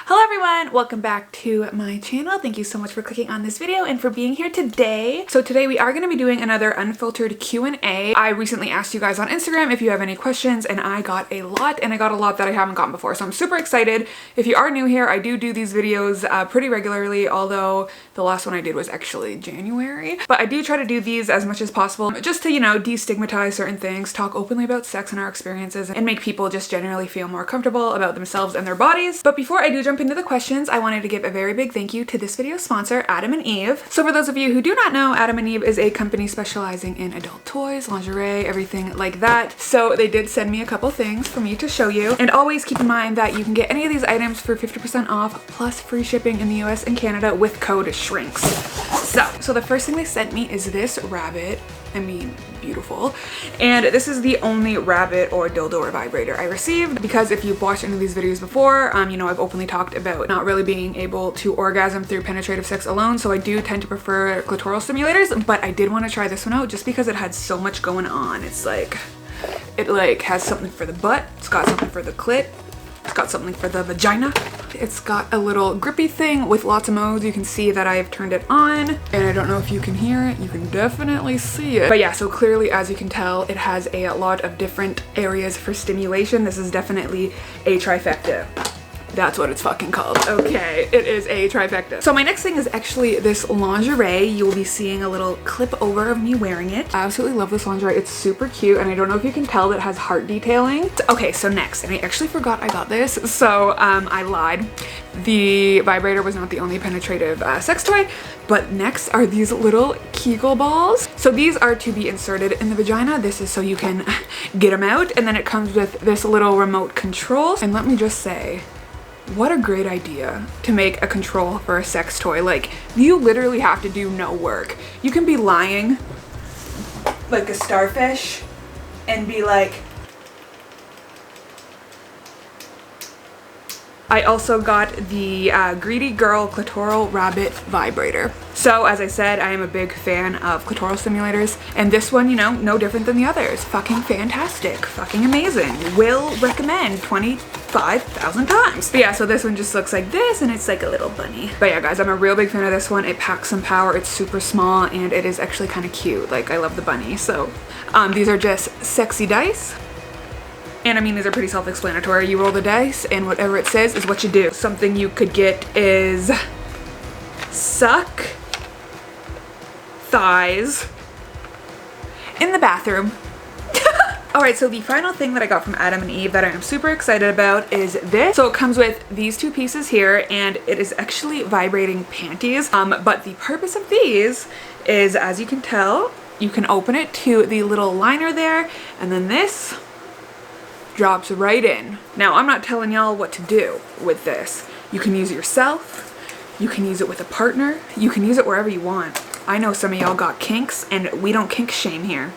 Hello everyone, welcome back to my channel. Thank you so much for clicking on this video and for being here today. So today we are going to be doing another unfiltered Q&A. I recently asked you guys on Instagram if you have any questions and I got a lot that I haven't gotten before. So I'm super excited. If you are new here, I do these videos pretty regularly, although the last one I did was actually January. But I do try to do these as much as possible just to, you know, destigmatize certain things, talk openly about sex and our experiences, and make people just generally feel more comfortable about themselves and their bodies. But before I do jump into the questions, I wanted to give a very big thank you to this video's sponsor, Adam and Eve. So for those of you who do not know, Adam and Eve is a company specializing in adult toys, lingerie, everything like that. So they did send me a couple things for me to show you. And always keep in mind that you can get any of these items for 50% off plus free shipping in the US and Canada with code SHRINKS. So the first thing they sent me is this rabbit. I mean, beautiful. And this is the only rabbit or dildo or vibrator I received, because if you've watched any of these videos before, you know, I've openly talked about not really being able to orgasm through penetrative sex alone, so I do tend to prefer clitoral stimulators, but I did want to try this one out just because it had so much going on. It's like, it like has something for the butt, it's got something for the clit, it's got something for the vagina. It's got a little grippy thing with lots of modes. You can see that I've turned it on, and I don't know if you can hear it. You can definitely see it. But yeah, so clearly, as you can tell, it has a lot of different areas for stimulation. This is definitely a trifecta. That's what it's fucking called. Okay, it is a trifecta. So my next thing is actually this lingerie. You will be seeing a little clip over of me wearing it. I absolutely love this lingerie. It's super cute, and I don't know if you can tell that it has heart detailing. Okay, so next, and I actually forgot I got this, so I lied. The vibrator was not the only penetrative sex toy, but next are these little Kegel balls. So these are to be inserted in the vagina. This is so you can get them out, and then it comes with this little remote control. And let me just say, what a great idea to make a control for a sex toy. Like, you literally have to do no work. You can be lying like a starfish and be like, I also got the Greedy Girl Clitoral Rabbit Vibrator. So as I said, I am a big fan of clitoral stimulators, and this one, you know, no different than the others. Fucking fantastic, fucking amazing. Will recommend 25,000 times. But yeah, so this one just looks like this, and it's like a little bunny. But yeah, guys, I'm a real big fan of this one. It packs some power, it's super small, and it is actually kind of cute. Like, I love the bunny. So these are just sexy dice. And I mean, these are pretty self-explanatory. You roll the dice and whatever it says is what you do. Something you could get is suck thighs in the bathroom. Alright, so the final thing that I got from Adam and Eve that I am super excited about is this. So it comes with these two pieces here, and it is actually vibrating panties. But the purpose of these is, as you can tell, you can open it to the little liner there, and then this drops right in. Now, I'm not telling y'all what to do with this. You can use it yourself, you can use it with a partner, you can use it wherever you want. I know some of y'all got kinks, and we don't kink shame here.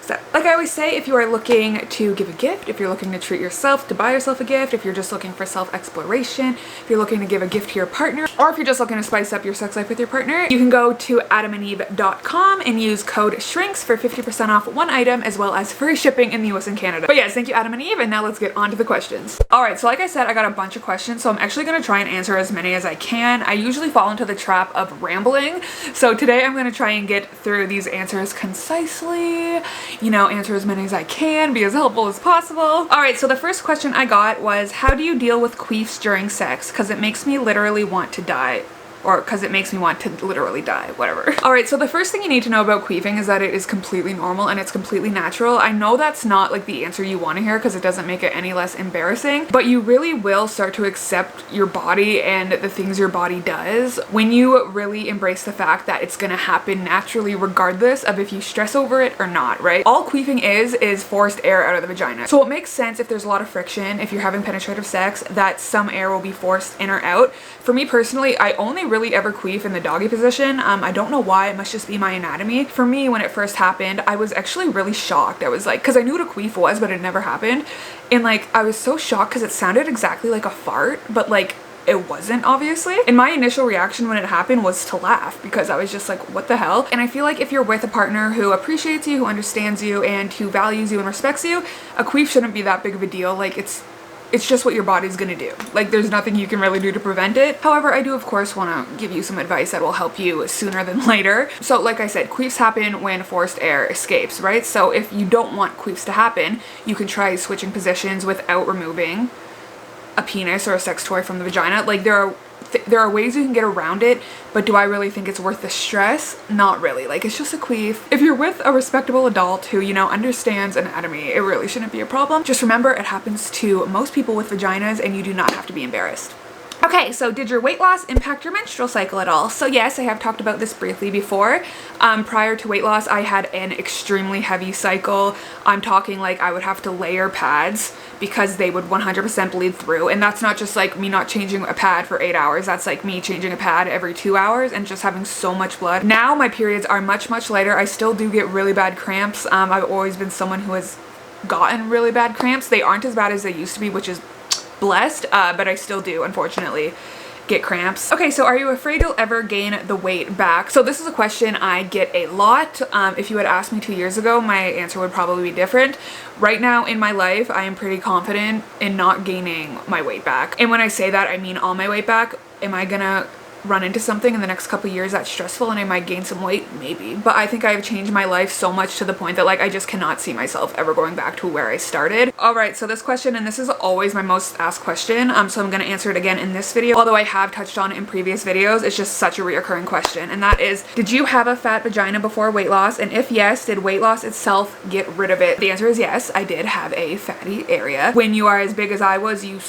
So, like I always say, if you are looking to give a gift, if you're looking to treat yourself, to buy yourself a gift, if you're just looking for self-exploration, if you're looking to give a gift to your partner, or if you're just looking to spice up your sex life with your partner, you can go to adamandeve.com and use code SHRINKS for 50% off one item, as well as free shipping in the US and Canada. But yes, thank you, Adam and Eve, and now let's get on to the questions. Alright, so like I said, I got a bunch of questions, so I'm actually going to try and answer as many as I can. I usually fall into the trap of rambling, so today I'm going to try and get through these answers concisely, you know, answer as many as I can, be as helpful as possible. Alright, so the first question I got was, how do you deal with queefs during sex? Because it makes me literally want to die. Or because it makes me want to literally die, whatever. Alright, so the first thing you need to know about queefing is that it is completely normal and it's completely natural. I know that's not like the answer you want to hear because it doesn't make it any less embarrassing, but you really will start to accept your body and the things your body does when you really embrace the fact that it's gonna happen naturally regardless of if you stress over it or not, right? All queefing is forced air out of the vagina. So it makes sense if there's a lot of friction, if you're having penetrative sex, that some air will be forced in or out. For me personally, I only really ever queef in the doggy position. I don't know why, it must just be my anatomy. For me, when it first happened, I was actually really shocked. I was like, because I knew what a queef was, but it never happened. And like, I was so shocked because it sounded exactly like a fart, but like, it wasn't, obviously. And my initial reaction when it happened was to laugh, because I was just like, what the hell? And I feel like if you're with a partner who appreciates you, who understands you, and who values you and respects you, a queef shouldn't be that big of a deal. Like, it's it's just what your body's gonna do. Like, there's nothing you can really do to prevent it. However, I do of course want to give you some advice that will help you sooner than later. So like I said, queefs happen when forced air escapes, right? So if you don't want queefs to happen, you can try switching positions without removing a penis or a sex toy from the vagina. Like, there are ways you can get around it, but do I really think it's worth the stress? Not really. Like, it's just a queef. If you're with a respectable adult who, you know, understands anatomy, it really shouldn't be a problem. Just remember, it happens to most people with vaginas and you do not have to be embarrassed. Okay, so did your weight loss impact your menstrual cycle at all? So yes, I have talked about this briefly before. Prior to weight loss, I had an extremely heavy cycle. I'm talking like I would have to layer pads because they would 100% bleed through. And that's not just like me not changing a pad for 8 hours. That's like me changing a pad every 2 hours and just having so much blood. Now my periods are much, much lighter. I still do get really bad cramps. I've always been someone who has gotten really bad cramps. They aren't as bad as they used to be, which is blessed, but I still do, unfortunately, get cramps. Okay, so are you afraid you'll ever gain the weight back? So this is a question I get a lot. If you had asked me 2 years ago, my answer would probably be different. Right now in my life, I am pretty confident in not gaining my weight back. And when I say that, I mean all my weight back. Am I gonna run into something in the next couple years that's stressful and I might gain some weight? Maybe. But I think I've changed my life so much to the point that like I just cannot see myself ever going back to where I started. Alright, so this question, and this is always my most asked question, so I'm gonna answer it again in this video, although I have touched on it in previous videos. It's just such a reoccurring question, and that is, did you have a fat vagina before weight loss? And if yes, did weight loss itself get rid of it? The answer is yes, I did have a fatty area. When you are as big as I was, you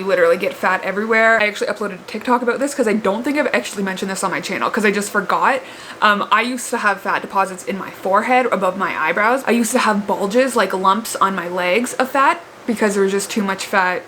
literally get fat everywhere. I actually uploaded a TikTok about this because I don't think I've actually mentioned this on my channel because I just forgot. I used to have fat deposits in my forehead above my eyebrows. I used to have bulges, like lumps on my legs of fat because there was just too much fat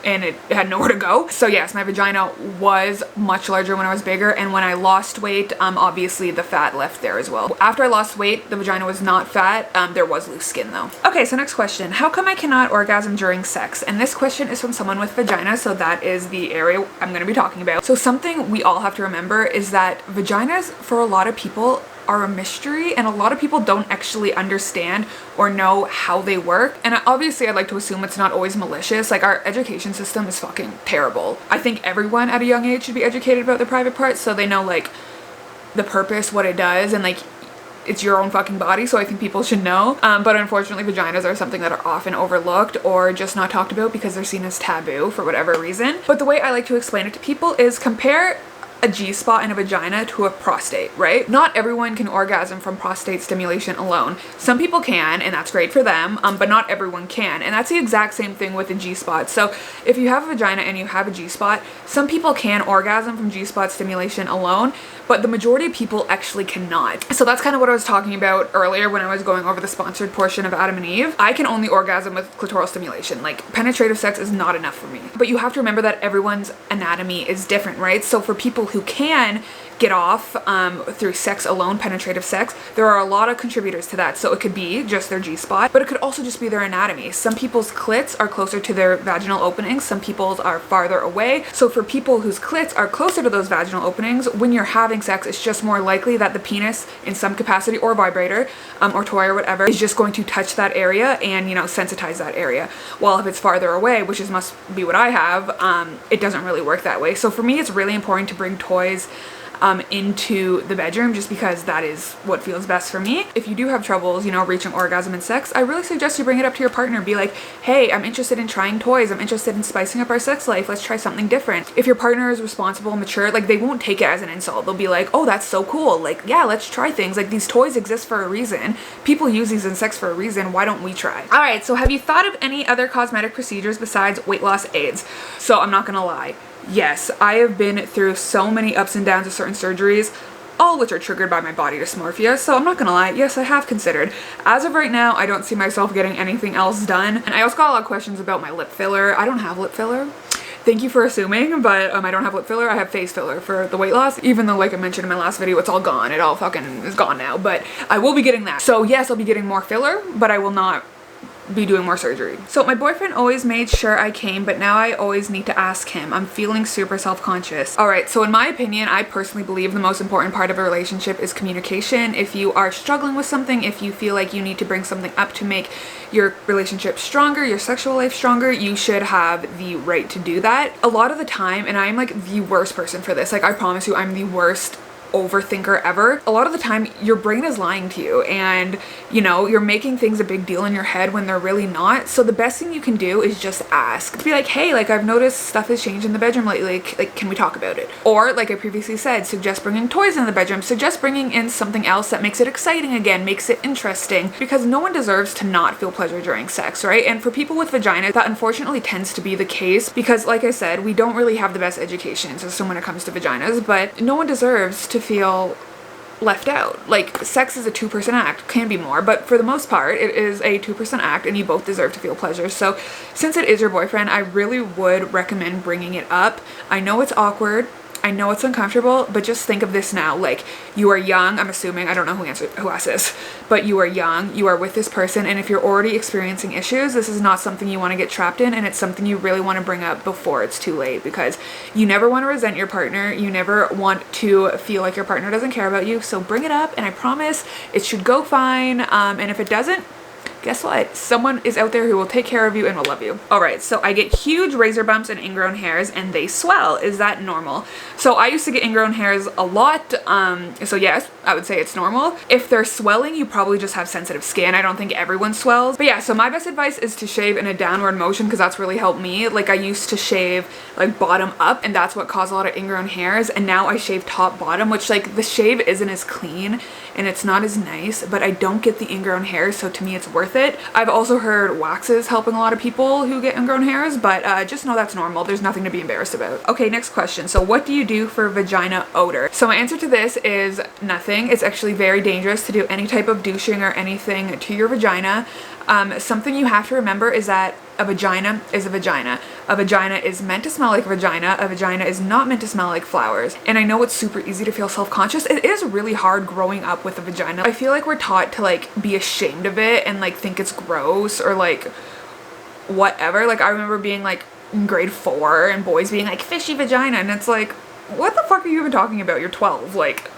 and it had nowhere to go. So yes, my vagina was much larger when I was bigger, and when I lost weight, obviously the fat left there as well. After I lost weight, the vagina was not fat. There was loose skin though. Okay, so next question. How come I cannot orgasm during sex? And this question is from someone with vagina, so that is the area I'm gonna be talking about. So something we all have to remember is that vaginas, for a lot of people, are a mystery, and a lot of people don't actually understand or know how they work. And obviously I'd like to assume it's not always malicious. Like, our education system is fucking terrible. I think everyone at a young age should be educated about the private parts so they know like the purpose, what it does, and like it's your own fucking body, so I think people should know. But unfortunately vaginas are something that are often overlooked or just not talked about because they're seen as taboo for whatever reason. But the way I like to explain it to people is compare a G-spot in a vagina to a prostate, right? Not everyone can orgasm from prostate stimulation alone. Some people can, and that's great for them, but not everyone can. And that's the exact same thing with a G-spot. So if you have a vagina and you have a G-spot, some people can orgasm from G-spot stimulation alone, but the majority of people actually cannot. So that's kind of what I was talking about earlier when I was going over the sponsored portion of Adam and Eve. I can only orgasm with clitoral stimulation. Like, penetrative sex is not enough for me. But you have to remember that everyone's anatomy is different, right? So for people who can get off through sex alone, penetrative sex, there are a lot of contributors to that. So it could be just their G-spot, but it could also just be their anatomy. Some people's clits are closer to their vaginal openings, some people's are farther away. So for people whose clits are closer to those vaginal openings, when you're having sex, it's just more likely that the penis in some capacity, or vibrator or toy or whatever, is just going to touch that area and, you know, sensitize that area. While if it's farther away, which must be what I have, it doesn't really work that way. So for me, it's really important to bring toys into the bedroom, just because that is what feels best for me. If you do have troubles, you know, reaching orgasm in sex, I really suggest you bring it up to your partner. Be like, hey, I'm interested in trying toys. I'm interested in spicing up our sex life. Let's try something different. If your partner is responsible, mature, like, they won't take it as an insult. They'll be like, oh, that's so cool. Like, yeah, let's try things. Like, these toys exist for a reason. People use these in sex for a reason. Why don't we try? All right, so have you thought of any other cosmetic procedures besides weight loss aids? So I'm not gonna lie. Yes, I have been through so many ups and downs of certain surgeries, all which are triggered by my body dysmorphia, so I'm not gonna lie, yes, I have considered. As of right now, I don't see myself getting anything else done. And I also got a lot of questions about my lip filler. I don't have lip filler. Thank you for assuming, but I don't have lip filler. I have face filler for the weight loss, even though, like I mentioned in my last video, it's all gone. It all fucking is gone now, but I will be getting that. So yes, I'll be getting more filler, but I will not be doing more surgery. So my boyfriend always made sure I came, but now I always need to ask him. I'm feeling super self-conscious. All right, so in my opinion, I personally believe the most important part of a relationship is communication. If you are struggling with something, if you feel like you need to bring something up to make your relationship stronger, your sexual life stronger, you should have the right to do that. A lot of the time, and I'm like the worst person for this, like I promise you, I'm the worst overthinker ever. A lot of the time your brain is lying to you, and you know, you're making things a big deal in your head when they're really not. So the best thing you can do is just ask. Be like, hey, like I've noticed stuff has changed in the bedroom lately, like can we talk about it? Or like I previously said, suggest bringing toys in the bedroom, suggest bringing in something else that makes it exciting again, makes it interesting, because no one deserves to not feel pleasure during sex, right? And for people with vagina, that unfortunately tends to be the case because like I said, we don't really have the best education system when it comes to vaginas, but no one deserves to feel left out. Like sex is a two-person act, can be more, but for the most part it is a two-person act and you both deserve to feel pleasure. So since it is your boyfriend, I really would recommend bringing it up. I know it's awkward, I know it's uncomfortable, but just think of this now. Like, you are young, I'm assuming, I don't know who asked this, but you are young, you are with this person, and if you're already experiencing issues, this is not something you want to get trapped in, and it's something you really want to bring up before it's too late, because you never want to resent your partner, you never want to feel like your partner doesn't care about you. So bring it up, and I promise it should go fine, and if it doesn't, guess what? Someone is out there who will take care of you and will love you. All right, so I get huge razor bumps and ingrown hairs and they swell. Is that normal? So I used to get ingrown hairs a lot. So yes, I would say it's normal. If they're swelling, you probably just have sensitive skin. I don't think everyone swells. But yeah, so my best advice is to shave in a downward motion because that's really helped me. Like I used to shave like bottom up and that's what caused a lot of ingrown hairs. And now I shave top bottom, which like the shave isn't as clean and it's not as nice, but I don't get the ingrown hairs. So to me, it's worth it. I've also heard waxes helping a lot of people who get ingrown hairs, but just know that's normal. There's nothing to be embarrassed about. Okay, next question. So what do you do for vagina odor? So my answer to this is nothing. It's actually very dangerous to do any type of douching or anything to your vagina. Something you have to remember is that a vagina is a vagina. A vagina is meant to smell like a vagina. A vagina is not meant to smell like flowers. And I know it's super easy to feel self-conscious. It is really hard growing up with a vagina. I feel like we're taught to like be ashamed of it and like think it's gross or like whatever. Like I remember being like in grade 4 and boys being like fishy vagina, and it's like, what the fuck are you even talking about? You're 12. Like,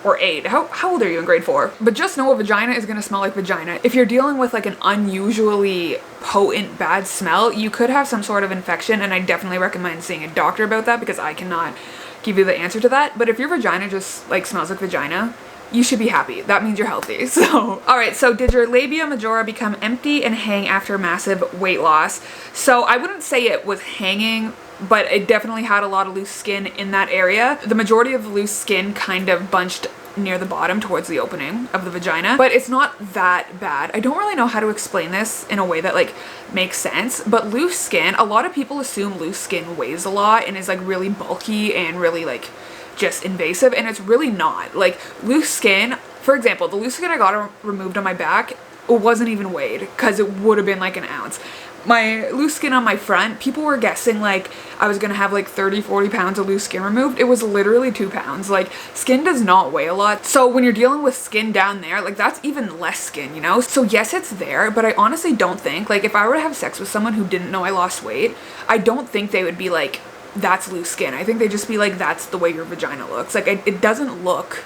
or 8. How old are you in grade 4? But just know a vagina is gonna smell like vagina. If you're dealing with like an unusually potent bad smell, you could have some sort of infection, and I definitely recommend seeing a doctor about that because I cannot give you the answer to that. But if your vagina just like smells like vagina, you should be happy. That means you're healthy. So, all right, so did your labia majora become empty and hang after massive weight loss? So I wouldn't say it was hanging, but it definitely had a lot of loose skin in that area. The majority of the loose skin kind of bunched near the bottom towards the opening of the vagina, but it's not that bad. I don't really know how to explain this in a way that like makes sense, but loose skin, a lot of people assume loose skin weighs a lot and is like really bulky and really like just invasive, and it's really not. Like loose skin, for example, the loose skin I got removed on my back, it wasn't even weighed because it would have been like an ounce. My loose skin on my front, people were guessing like I was gonna have like 30-40 pounds of loose skin removed. It was literally 2 pounds. Like skin does not weigh a lot. So when you're dealing with skin down there, like that's even less skin, you know? So yes, it's there, but I honestly don't think, like if I were to have sex with someone who didn't know I lost weight, I don't think they would be like, that's loose skin. I think they'd just be like, that's the way your vagina looks. Like it doesn't look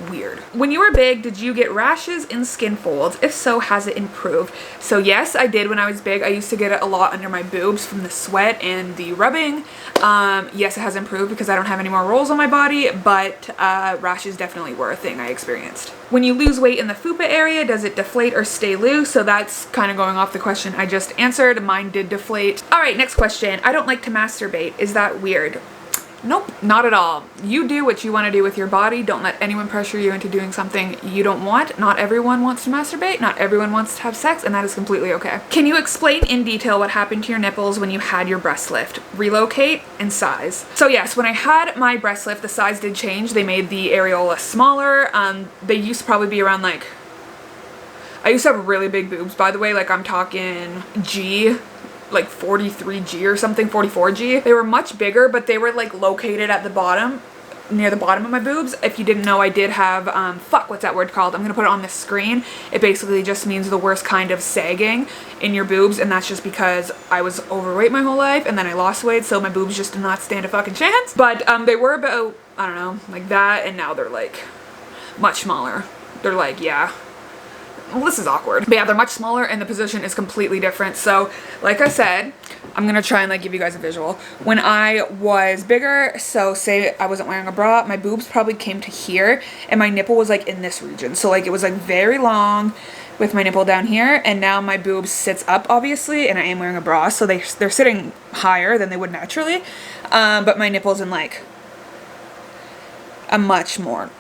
weird. When you were big, did you get rashes in skin folds? If so, has it improved? So yes, I did when I was big. I used to get it a lot under my boobs from the sweat and the rubbing. Yes, it has improved because I don't have any more rolls on my body, but rashes definitely were a thing I experienced. When you lose weight in the fupa area, does it deflate or stay loose? So that's kind of going off the question I just answered. Mine did deflate. All right, next question. I don't like to masturbate. Is that weird? Nope, not at all. You do what you want to do with your body. Don't let anyone pressure you into doing something you don't want. Not everyone wants to masturbate. Not everyone wants to have sex, and that is completely okay. Can you explain in detail what happened to your nipples when you had your breast lift? Relocate and size. So yes, when I had my breast lift, the size did change. They made the areola smaller. They used to probably be around like, I used to have really big boobs, by the way. Like I'm talking G, like 43G or something, 44G. They were much bigger, but they were like located at the bottom. near the bottom of my boobs. If you didn't know, I did have, what's that word called? I'm gonna put it on the screen. It basically just means the worst kind of sagging in your boobs, and that's just because I was overweight my whole life and then I lost weight, so my boobs just did not stand a fucking chance. But they were about, I don't know, like that, and now they're like much smaller. They're like, yeah. Well, this is awkward. But yeah, they're much smaller and the position is completely different. So like I said, I'm gonna try and like give you guys a visual. When I was bigger, so say I wasn't wearing a bra, my boobs probably came to here and my nipple was like in this region. So like it was like very long with my nipple down here, and now my boobs sits up obviously, and I am wearing a bra, so they're sitting higher than they would naturally. But my nipple's in like a much more.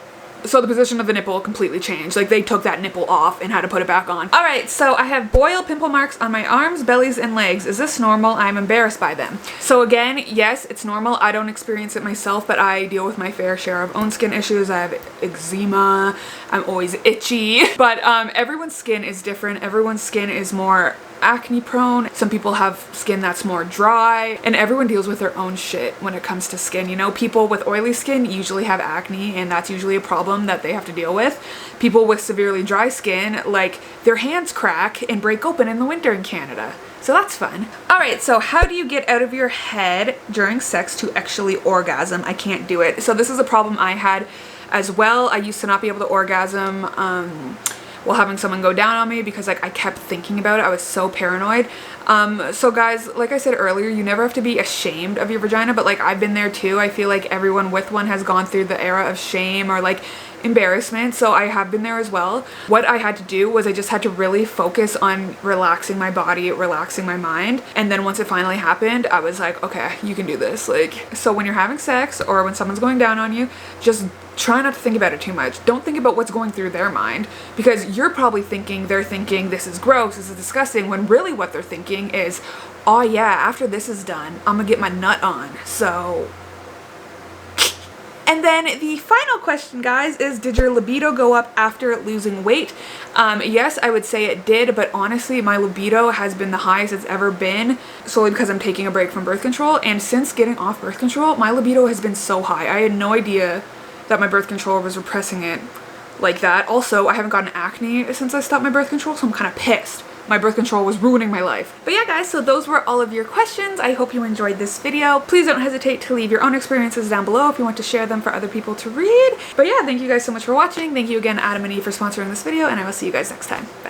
So the position of the nipple completely changed. Like they took that nipple off and had to put it back on. All right, so I have boil pimple marks on my arms, bellies, and legs. Is this normal? I'm embarrassed by them. So again, yes, it's normal. I don't experience it myself, but I deal with my fair share of own skin issues. I have eczema. I'm always itchy. But everyone's skin is different. Everyone's skin is more acne prone. Some people have skin that's more dry, and everyone deals with their own shit when it comes to skin. You know, people with oily skin usually have acne, and that's usually a problem that they have to deal with. People with severely dry skin, like their hands crack and break open in the winter in Canada. So that's fun. All right, so how do you get out of your head during sex to actually orgasm? I can't do it. So this is a problem I had as well. I used to not be able to orgasm while having someone go down on me because like I kept thinking about it. I was so paranoid. So guys, like I said earlier, you never have to be ashamed of your vagina, but like I've been there too. I feel like everyone with one has gone through the era of shame or like embarrassment, so I have been there as well. What I had to do was I just had to really focus on relaxing my body, relaxing my mind, and then once it finally happened, I was like, okay, you can do this. Like, so when you're having sex or when someone's going down on you, just try not to think about it too much. Don't think about what's going through their mind, because you're probably thinking, they're thinking this is gross, this is disgusting, when really what they're thinking is, oh yeah, after this is done, I'm gonna get my nut on. So and then the final question, guys, is did your libido go up after losing weight? Yes, I would say it did, but honestly, my libido has been the highest it's ever been, solely because I'm taking a break from birth control. And since getting off birth control, my libido has been so high. I had no idea that my birth control was repressing it like that. Also, I haven't gotten acne since I stopped my birth control, so I'm kind of pissed. My birth control was ruining my life. But yeah, guys, so those were all of your questions. I hope you enjoyed this video. Please don't hesitate to leave your own experiences down below if you want to share them for other people to read. But yeah, thank you guys so much for watching. Thank you again, Adam and Eve, for sponsoring this video, and I will see you guys next time. Bye.